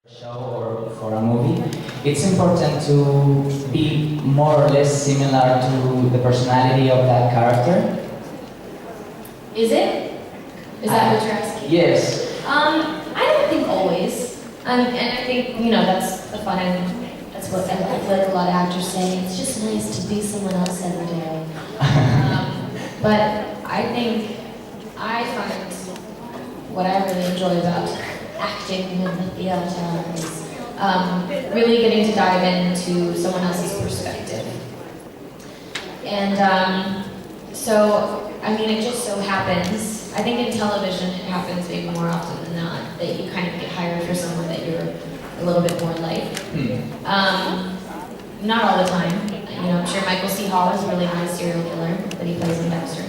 show or for a movie, it's important to be more or less similar to the personality of that character. Is it? Is that what you're asking? Yes. I don't think always. And I think, that's the fun, and that's what I feel like a lot of actors say. It's just nice to be someone else every day. But I think I find what I really enjoy about acting in the theater is really getting to dive into someone else's perspective. And it just so happens, I think in television it happens maybe more often than not, that you kind of get hired for someone that you're a little bit more like. Not all the time. I'm sure Michael C. Hall is a really nice serial killer that he plays in Dexter.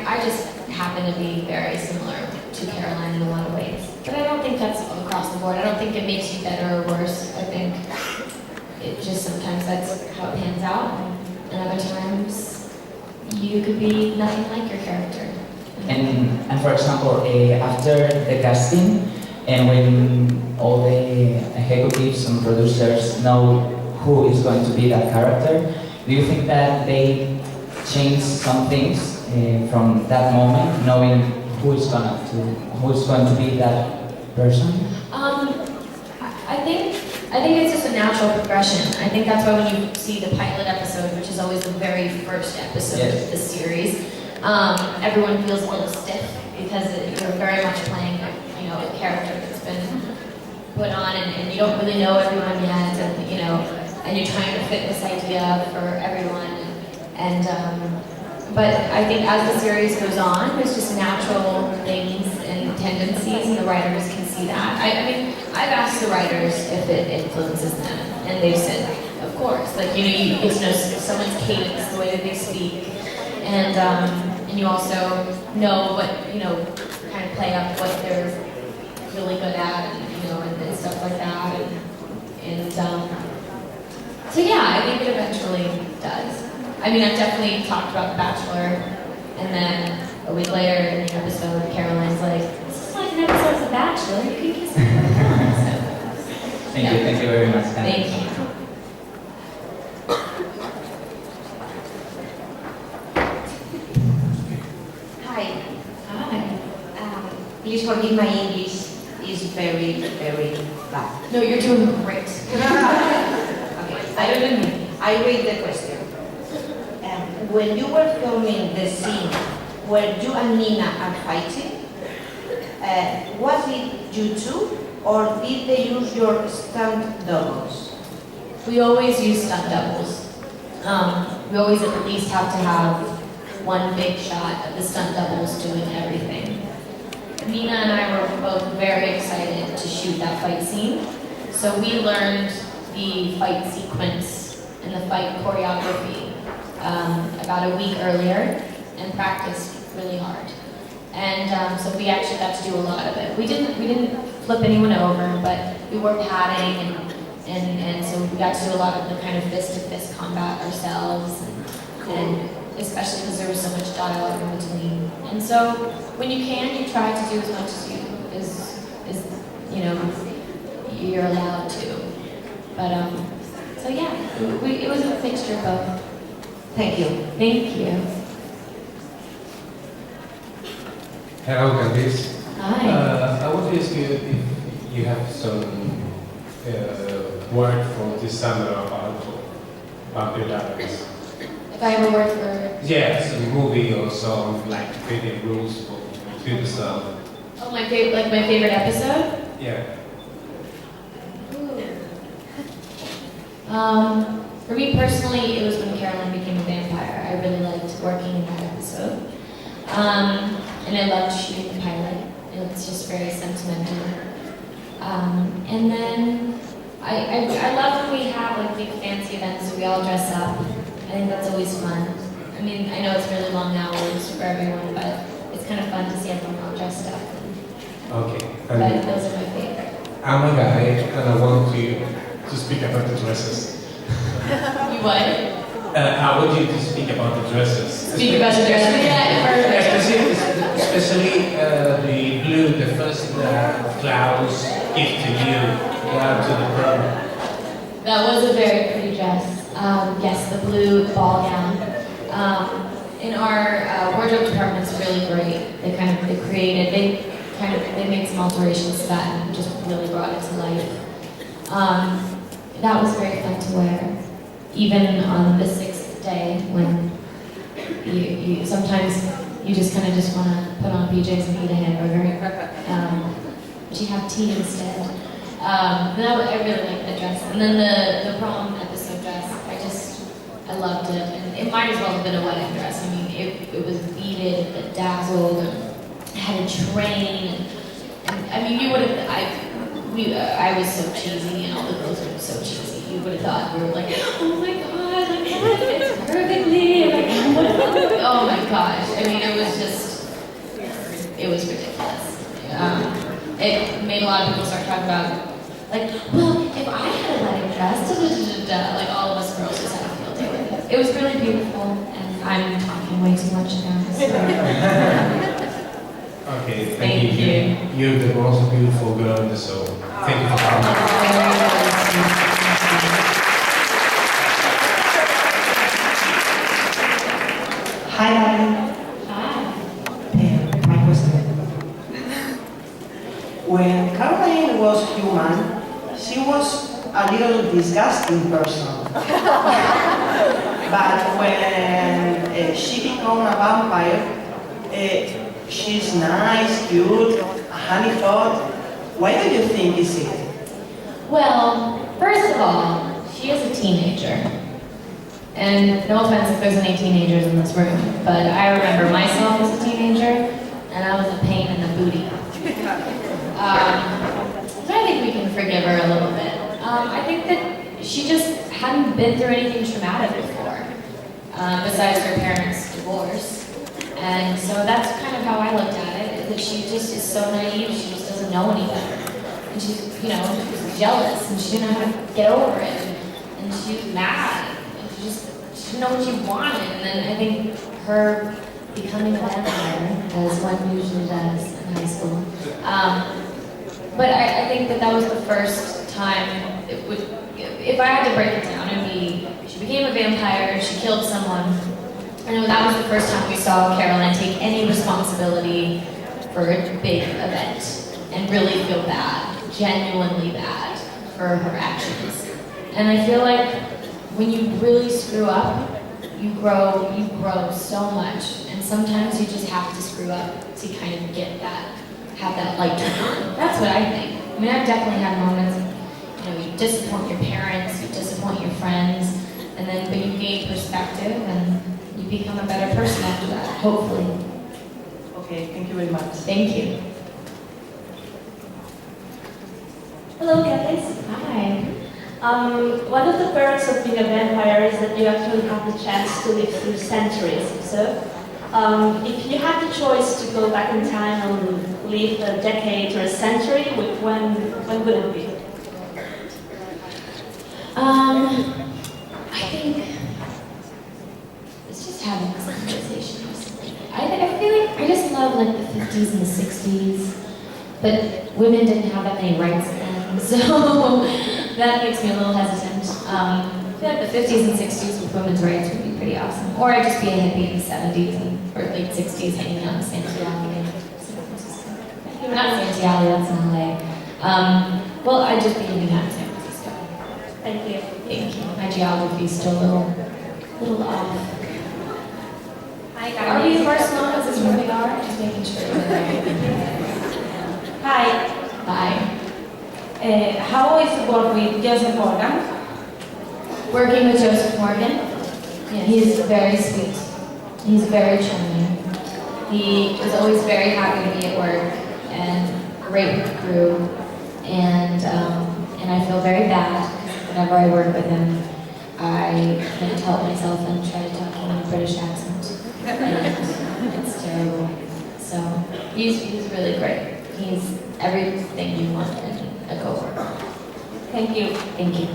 I just happen to be very similar to Caroline in a lot of ways. But I don't think that's across the board. I don't think it makes you better or worse. I think it just sometimes that's how it pans out. And other times, you could be nothing like your character. And for example, after the casting, and when all the executives and producers know who is going to be that character, do you think that they change some things from that moment, knowing who is going to be that person? I think it's just a natural progression. I think that's why when you see the pilot episode, which is always the very first episode of the series, everyone feels a little stiff because you're very much playing a character that's been put on, and you don't really know everyone yet, and you're trying to fit this idea for everyone. But I think as the series goes on, there's just natural things and tendencies, and the writers can see that. I've asked the writers if it influences them, and they've said, of course. You get to know someone's cadence, the way that they speak, and you also know what, kind of play up what they're really good at, and stuff like that. So yeah, I think it eventually does. I've definitely talked about The Bachelor, and then a week later in the episode, Caroline's like, "This is like an episode of The Bachelor. You can kiss me." Thank you very much, Candice. Thank you. Hi. Please forgive my English. It's very, very bad. No, you're doing great. Okay. Better than me. I read the question. When you were filming the scene where you and Nina are fighting, was it you two, or did they use your stunt doubles? We always use stunt doubles. We always at least have to have one big shot of the stunt doubles doing everything. Nina and I were both very excited to shoot that fight scene, so we learned the fight sequence and the fight choreography about a week earlier and practiced really hard. And so we actually got to do a lot of it. We didn't flip anyone over, but we wore padding, and so we got to do a lot of the kind of fist-to-fist combat ourselves, and especially because there was so much dialogue in between. And so when you can, you try to do as much as you're allowed to. But so yeah, it was a mixture of both. Thank you. Thank you. Hello, Candice. Hi. I want to ask you if you have some word for this summer about Vampire Diaries. If I ever work for... Yes, a movie or some like fitting rules for yourself. Oh, my favorite episode? Yeah. For me personally, it was when Caroline became a vampire. I really liked working in that episode. And I loved shooting the pilot. It's just very sentimental. And then I love when we have big fancy events where we all dress up. I think that's always fun. I know it's really long hours for everyone, but it's kind of fun to see everyone all dressed up. Okay. But those are my favorite. I'm a guy and I want to speak about the dresses. You what? I want you to speak about the dresses. Speak about the dresses? Yeah, perfect. Especially the blue blue, the first Klaus gift to you to the prom? That was a very pretty dress. Yes, the blue ball gown. In our wardrobe department's really great. They made some alterations to that and just really brought it to life. That was very fun to wear. Even on the 6th day when you sometimes you just kind of just want to put on PJs and eat a hamburger, but you have tea instead. I really liked the dress. And then the prom episode dress, I loved it. And it might as well have been a wedding dress. I mean, it was beaded, it dazzled, and it had a train. And I mean, you would have, I was so cheesy, and all the girls were so cheesy. You would have thought we were like, oh my god, like, it fits perfectly. Like, oh my gosh. I mean, it was ridiculous. It made a lot of people start talking about, like, well, if I had a wedding dress, like all of us girls just had a field day with it. It was really beautiful, and I'm talking way too much now. So. Okay, thank you. You're the most beautiful girl in the show. Thank you for coming. Hi, Abby. Hi. My question. When Caroline was human, she was a little disgusting person. But when she became a vampire, she's nice, cute, honey hot. Why do you think is it? Well, first of all, she is a teenager. And no offense if there's any teenagers in this room, but I remember myself as a teenager, and I was a pain in the booty. So I think we can forgive her a little bit. I think that she just hadn't been through anything traumatic before, besides her parents' divorce. And so that's kind of how I looked at it, is that she just is so naive, she just doesn't know any better. And she's, she's jealous, and she didn't know how to get over it, and she was mad. She didn't know what she wanted, and then I think her becoming a vampire, as one usually does in high school. But I think that was the first time, if I had to break it down, it'd be, she became a vampire, she killed someone, and that was the first time we saw Caroline take any responsibility for a big event, and really feel bad, genuinely bad, for her actions. And I feel like when you really screw up, you grow so much, and sometimes you just have to screw up to kind of get that, have that light turn on. That's what I think. I mean, I've definitely had moments, you disappoint your parents, you disappoint your friends, but you gain perspective, and you become a better person after that, hopefully. Okay, thank you very much. Thank you. Hello, Candice. Hi. One of the perks of being a vampire is that you actually have the chance to live through centuries. So, if you had the choice to go back in time and live a decade or a century, when would it be? I think it's just having this conversation recently. I feel like I just love like the 50s and the 60s, but women didn't have that many rights then, so that makes me a little hesitant. I feel like the 50s and 60s with women's rights would be pretty awesome. Or I'd just be a hippie in the 70s or late 60s hanging out in Santiago. Not Santiago, that's in LA. Well, I'd just be hanging out in San Francisco. Thank you. Thank you. My geography is still a little off. Hi, Are we Candice. first known as this really are? Just making sure. Hi. Bye. How is it work with Joseph Morgan? Working with Joseph Morgan, he's very sweet. He's very charming. He is always very happy to be at work and great with the crew. And I feel very bad because whenever I work with him, I can't help myself and try to talk to him in a British accent. And it's terrible. So he's really great. He's everything you want in a coworker. Thank you. Thank you.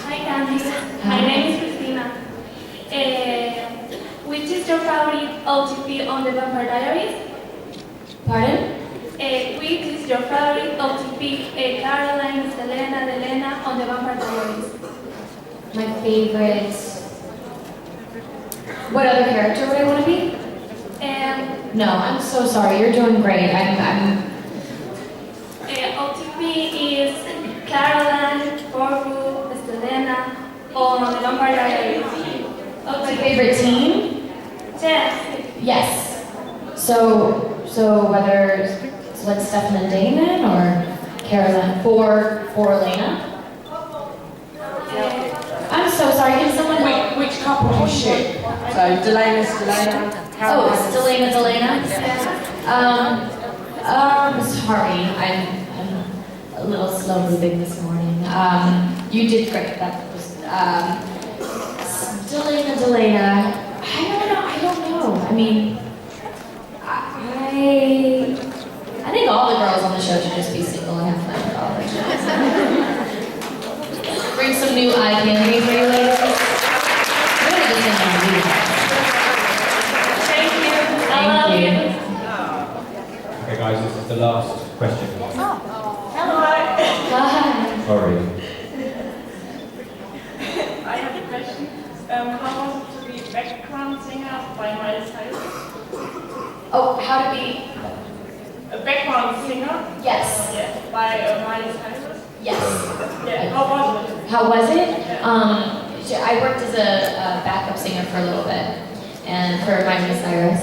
Hi, Candice. My name is Christina. Which is your favorite OTP on the Vampire Diaries? Pardon? Which is your favorite OTP? Caroline, Selena, Delena on the Vampire Diaries? My favorite. What other character would I want to be? No, I'm so sorry. You're doing great. OTP is Caroline, Corfu, Selena on the Vampire Diaries. My favorite team? Yes. Yes. So whether it's like Stefan and Damon or Caroline for Elena? I'm so sorry. Can someone help? Which couple do you ship? So Delena, Oh, it's Delena. Sorry, I'm a little slow moving this morning. You did great. That was Delena. I don't know. I mean, I think all the girls on the show should just be single and have fun with all the shows. Bring some new eye candy for you ladies. Really just think I'm really Thank you. Thank you. Okay guys, this is the last question. Bye. Sorry. I have a question. How was it to be background singer by Miley Cyrus? Oh, how to be? A background singer? Yes. Yeah, by Miley Cyrus? Yes. Yeah, how was it? How was it? I worked as a backup singer for a little bit, and for Miley Cyrus,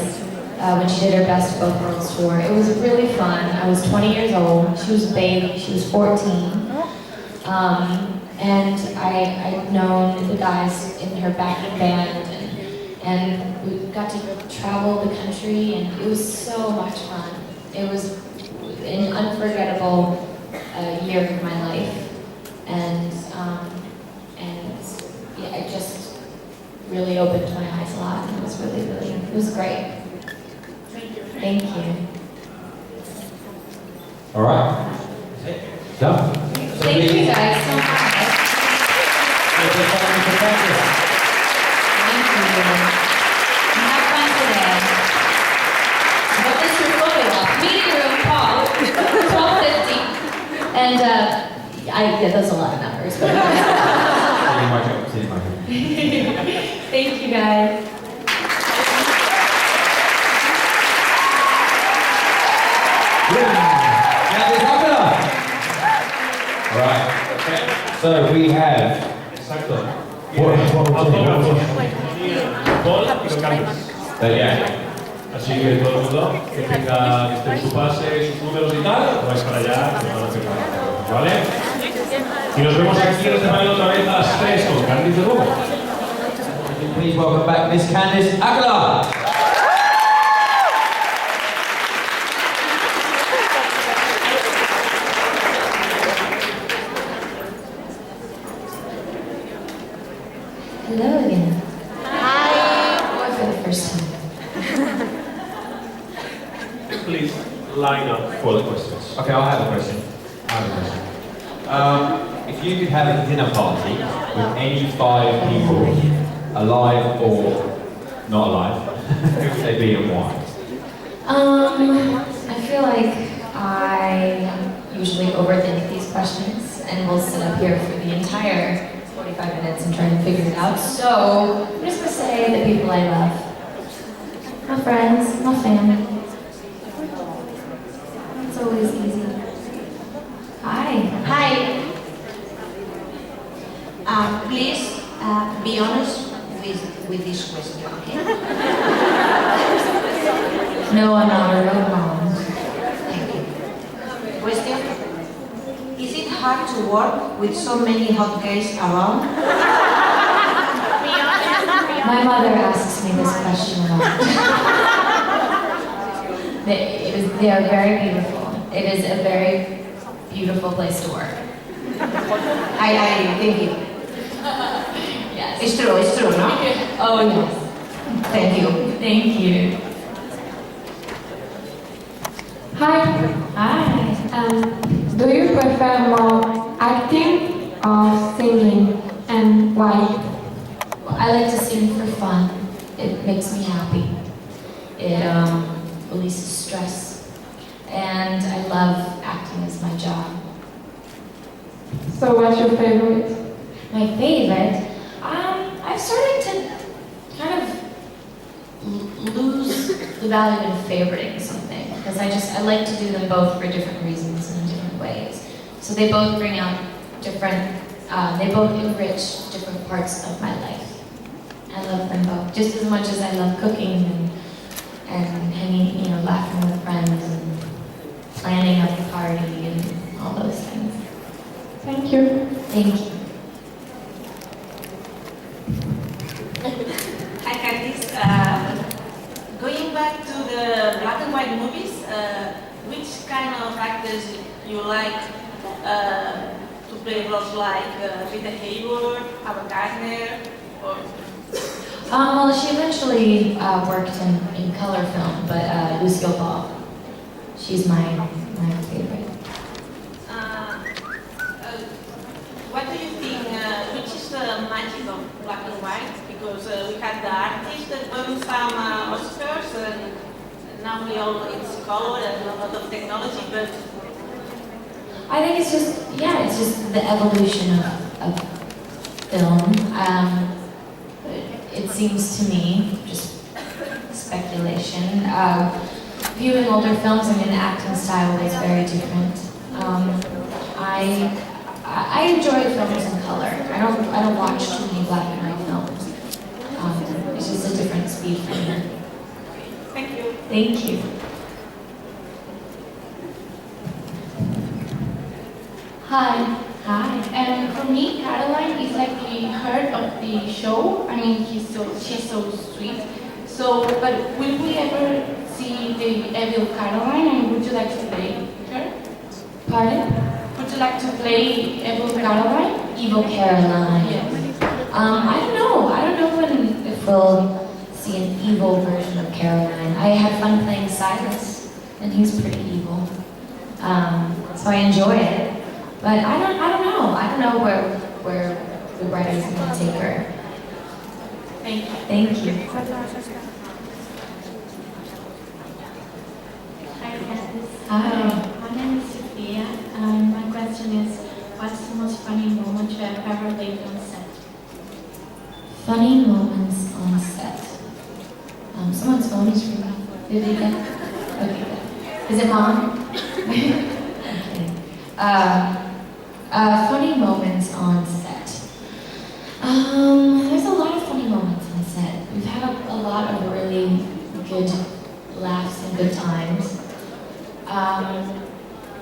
when she did her Best of Both Worlds tour. It was really fun. I was 20 years old. She was a baby. She was 14. And I'd known the guys in her backing band, and we got to travel the country, and it was so much fun. It was an unforgettable year of my life, and yeah, it just really opened my eyes a lot. It was it was great. Thank you. All right. Done. Thank you guys so much. Thank you. Have fun today. But this is photo op. Meeting room, Paul, 1250. And yeah, that's a lot of numbers. But thank you guys. All right. So we have. Exacto. Autógrafos. Paul y con Candice. Así que todo el mundo que tenga que esté en su pase, sus números y tal, vais para allá, ¿vale? Y nos vemos aquí en este panel otra vez a las 3 con Candice de nuevo. Please welcome back Miss Candice Aguilar. Hello again. Hi. Or for the first time. Please line up for the questions. Okay, I have a question. If you could have a dinner party with any 5 people, alive or not alive, who would they be and why? I feel like I usually overthink these questions and will sit up here for the entire 45 minutes and try to figure it out. So I'm just gonna say the people I love. My friends, my family. It's always easy. Hi. Hi. Please be honest with this question, okay? No, I'm not a real mom. Thank you. Question? Is it hard to work with so many hot guys around? My mother asks me this question a lot. They are very beautiful. It is a very beautiful place to work. I think it. Yes. It's true, no? Oh, yes. Thank you. Thank you. Hi. Hi. Do you prefer more acting or singing, and why? I like to sing for fun. It makes me happy. It releases stress. And I love acting as my job. So what's your favorite? My favorite? I've started to kind of lose the value in favoriting something, because I like to do them both for different reasons and in different ways. So they both bring out different, they both enrich different parts of my life. I love them both, just as much as I love cooking and hanging, laughing with friends and planning a party and all those things. Thank you. Thank you. Hi, Candice. Going back to the black and white movies, which kind of actors you like to play roles like Rita Hayworth, Ava Gardner, or? Well, she eventually worked in color film, but Lucille Ball. She's my favorite. What do you think, which is the magic of black and white? Because we had the artists that won some Oscars, and now it's color and a lot of technology, but... I think it's just the evolution of film. It seems to me, just speculation, viewing older films, the acting style was very different. I enjoy films in color. I don't watch too many black and white films. It's just a different speed for me. Thank you. Thank you. Hi. Hi. And for me, Caroline is like the heart of the show. I mean, she's so sweet. So, but will we ever see the evil Caroline? And would you like to play her? Pardon? Would you like to play evil Caroline? Evil Caroline. Yes. I don't know if we'll see an evil version of Caroline. I had fun playing Silas, and he's pretty evil. So I enjoy it. But I don't know. I don't know where the writers are going to take her. Thank you. Thank you. Hi, Candice. Hi. My name is Sophia. My question is, what's the most funny moment you have ever lived on set? Funny moments on set. Someone's phone is ringing. Did you get? Okay, good. Is it on? Okay. Funny moments on set. There's a lot of funny moments on set. We've had a lot of really good laughs and good times. I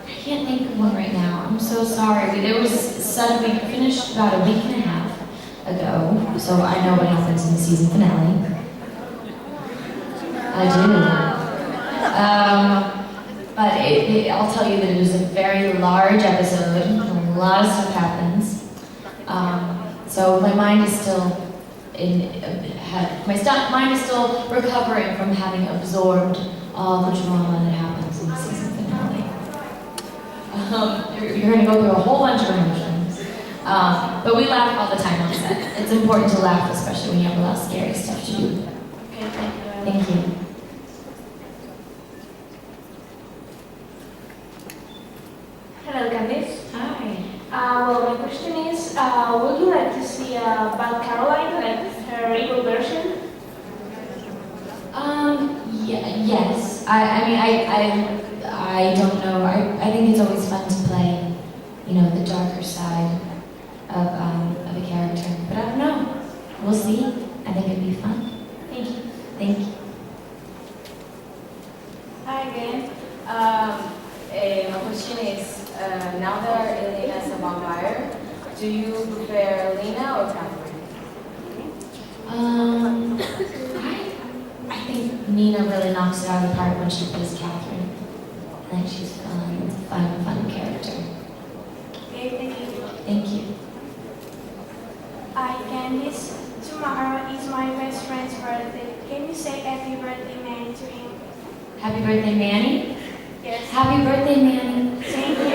can't think of one right now. I'm so sorry. We finished about a week and a half ago, so I know what happens in the season finale. I do. But I'll tell you that it was a very large episode. A lot of stuff happens. So my mind is still mind is still recovering from having absorbed all the drama that happens in the season finale. You're going to go through a whole bunch of emotions. But we laugh all the time on set. It's important to laugh, especially when you have a lot of scary stuff to do. Okay, thank you. Thank you. Hello, Candice. Hi. Well, my question is, would you like to see a Bad Caroline, like her evil version? Yes. I don't know. I think it's always fun to play, the darker side of a character. But I don't know. We'll see. I think it'd be fun. Thank you. Thank you. Hi again. My question is, now that Elena is a vampire, do you prefer Elena or Catherine? I think Nina really knocks it out of the park when she plays Catherine. I think she's fun. It's a fun character. Okay, thank you. Thank you. Hi, Candice. Tomorrow is my best friend's birthday. Can you say happy birthday, Manny, to him? Happy birthday, Manny. Yes. Happy birthday, Manny. Thank you.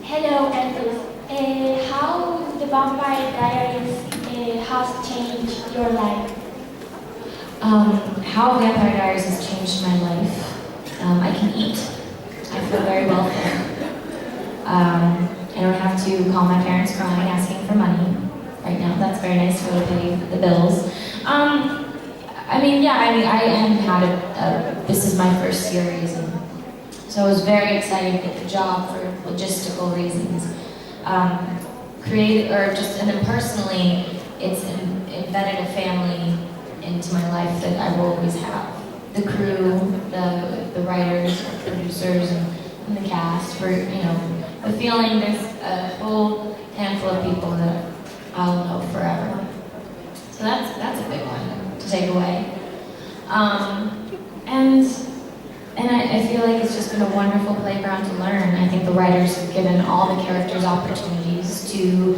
Hello, Candice. How Vampire Diaries has changed your life? How Vampire Diaries has changed my life. I can eat. I feel very well fed. I don't have to call my parents crying asking for money right now. That's very nice to be able to pay the bills. I hadn't had this is my first series, and so I was very excited to get the job for logistical reasons. And then personally, it's embedded a family into my life that I will always have. The crew, the writers, the producers, and the cast. The feeling there's a whole handful of people that I'll know forever. So that's a big one to take away. And I feel like it's just been a wonderful playground to learn. I think the writers have given all the characters opportunities to you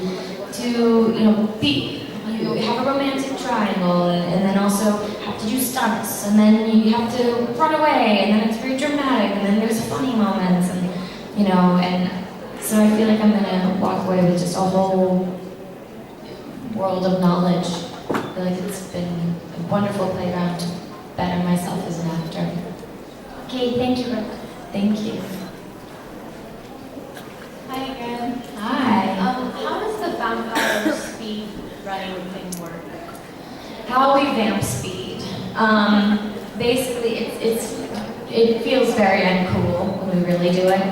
have a romantic triangle, and then also have to do stunts, and then you have to run away, and then it's very dramatic, and then there's funny moments, and so I feel like I'm gonna walk away with just a whole world of knowledge. I feel like it's been a wonderful playground to better myself as an actor. Okay, thank you, Brooke. Thank you. Hi again. Hi. How does the vampire speed running thing work? How we vamp speed. Basically, it feels very uncool when we really do it,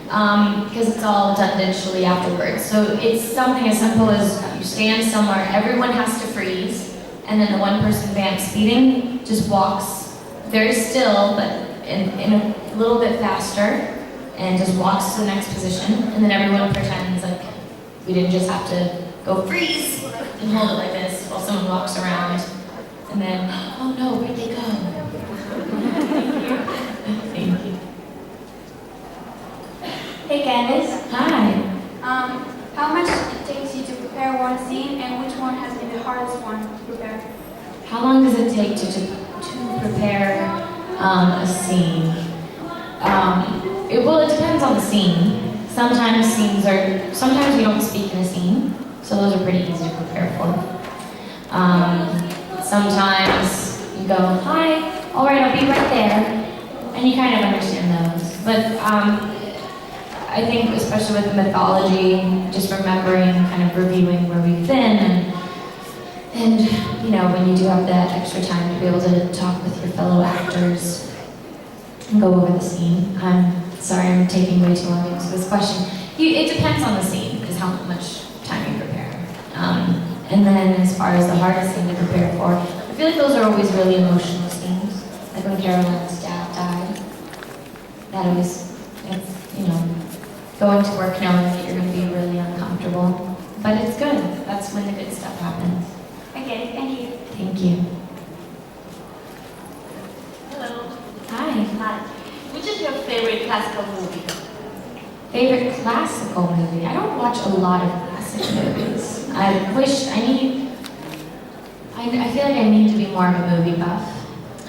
because it's all done digitally afterwards. So it's something as simple as you stand somewhere, everyone has to freeze, and then the one person vamp speeding just walks very still, but in a little bit faster, and just walks to the next position, and then everyone pretends like we didn't just have to go freeze and hold it like this while someone walks around, and then, oh no, where'd they go? Thank you. Hey Candice. Hi. How much it takes you to prepare one scene, and which one has been the hardest one to prepare? How long does it take to prepare a scene? It depends on the scene. Sometimes we don't speak in a scene, so those are pretty easy to prepare for. Sometimes you go, hi, all right, I'll be right there, and you kind of understand those. But I think especially with the mythology, just remembering, kind of reviewing where we've been, and when you do have that extra time to be able to talk with your fellow actors and go over the scene. I'm sorry I'm taking way too long to answer this question. It depends on the scene, is how much time you prepare. And then as far as the hardest thing to prepare for, I feel like those are always really emotional scenes. Like when Caroline's dad died. That always, going to work knowing that you're going to be really uncomfortable. But it's good. That's when the good stuff happens. Okay, thank you. Thank you. Hello. Hi. Hi. Which is your favorite classical movie? Favorite classical movie? I don't watch a lot of classic movies. I feel like I need to be more of a movie buff.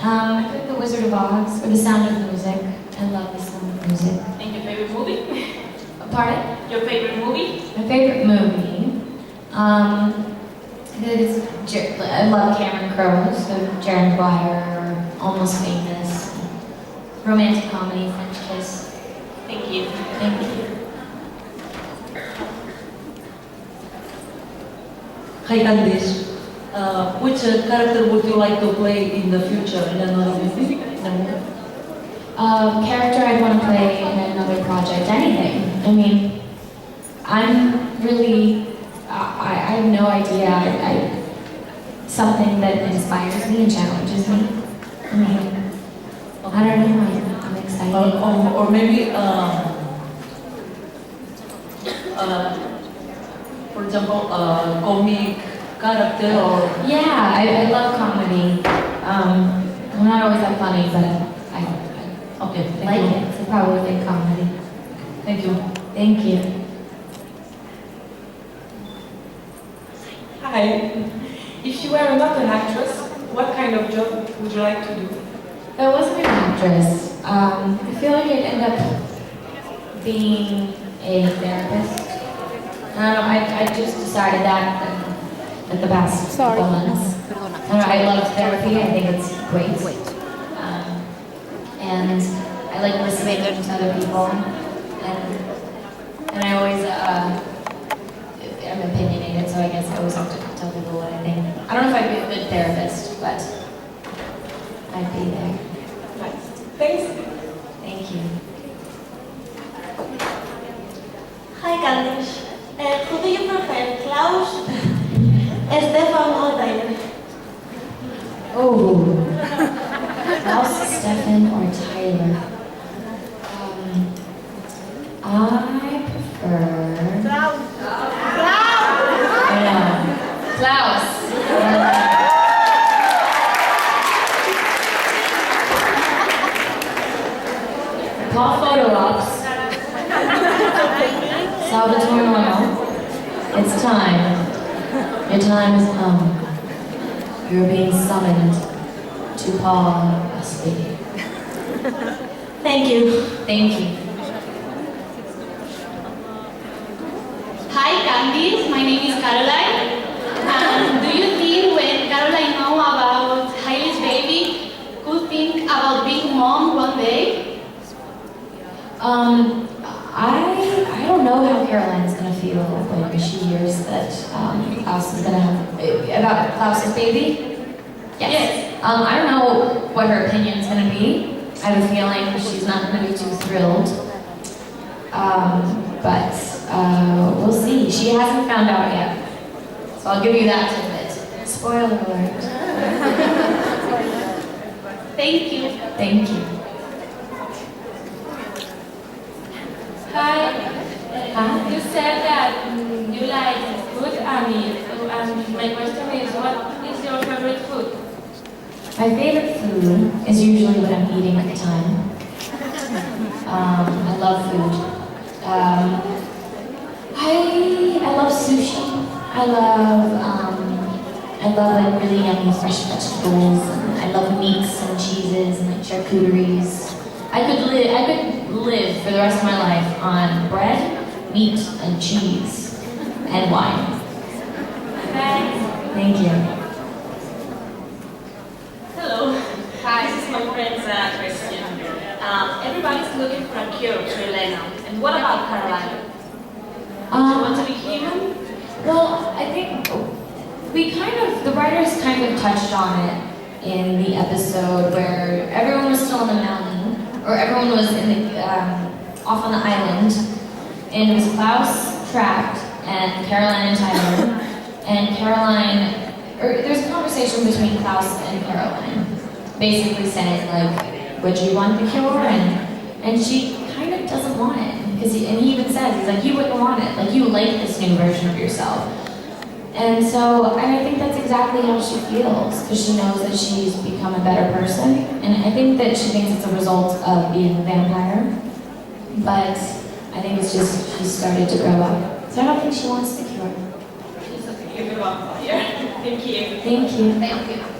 I think The Wizard of Oz, or The Sound of Music. I love The Sound of Music. And your favorite movie? Pardon? Your favorite movie? My favorite movie? I love Cameron Crowe, so Jerry Maguire, or Almost Famous. Romantic comedy, French Kiss. Thank you. Thank you. Hi Candice, which character would you like to play in the future in another movie? Character I'd want to play in another project, anything. I have no idea. Something that inspires me and challenges me. I don't know, I'm excited. Or maybe, for example, a comic character or... Yeah, I love comedy. I'm not always that funny, but I like it. So probably comedy. Thank you. Thank you. Hi. If you were not an actress, what kind of job would you like to do? If I wasn't an actress, I feel like I'd end up being a therapist. I just decided that in the past couple months. I love therapy. I think it's great. And I like listening to other people. And I always am opinionated, so I guess I always have to tell people what I think. I don't know if I'd be a good therapist, but I'd be there. Thanks. Thank you. Hi Candice. Who do you prefer, Klaus, Stefan, or Tyler? Oh, Klaus, Stefan, or Tyler? I prefer... Klaus! I know. Klaus! Call photo ops. Salvatore Mono. It's time. Your time has come. You're being summoned to Paul Busby. Thank you. Thank you. Hi Candice, my name is Caroline. Do you think when Caroline know about Hailey's baby, could think about being mom one day? I don't know how Caroline's gonna feel when she hears that Klaus is gonna have about Klaus's baby. Yes. I don't know what her opinion's gonna be. I have a feeling she's not gonna be too thrilled. But we'll see. She hasn't found out yet, so I'll give you that tidbit. Spoiler alert. Thank you. Thank you. Hi. You said that you like food, Ami. My question is, what is your favorite food? My favorite food is usually what I'm eating at the time. I love food. I love sushi. I love like really yummy fresh vegetables. And I love meats and cheeses and like charcuteries. I could live for the rest of my life on bread, meat, and cheese, and wine. Thanks. Thank you. Hello. Hi, this is my friend's question. Everybody's looking for a cure to Elena. And what about Caroline? Do you want to be human? Well, I think the writers kind of touched on it in the episode where everyone was still on the mountain, or everyone was in the, off on the island, and it was Klaus trapped, and Caroline and Tyler, and there's a conversation between Klaus and Caroline, basically saying like, would you want the cure? And she kind of doesn't want it, and he even says, he's like, you wouldn't want it, like you like this new version of yourself. And I think that's exactly how she feels, because she knows that she's become a better person, and I think that she thinks it's a result of being a vampire, but I think it's just she started to grow up. So I don't think she wants the cure. She's a vampire. Thank you. Thank you. Thank you.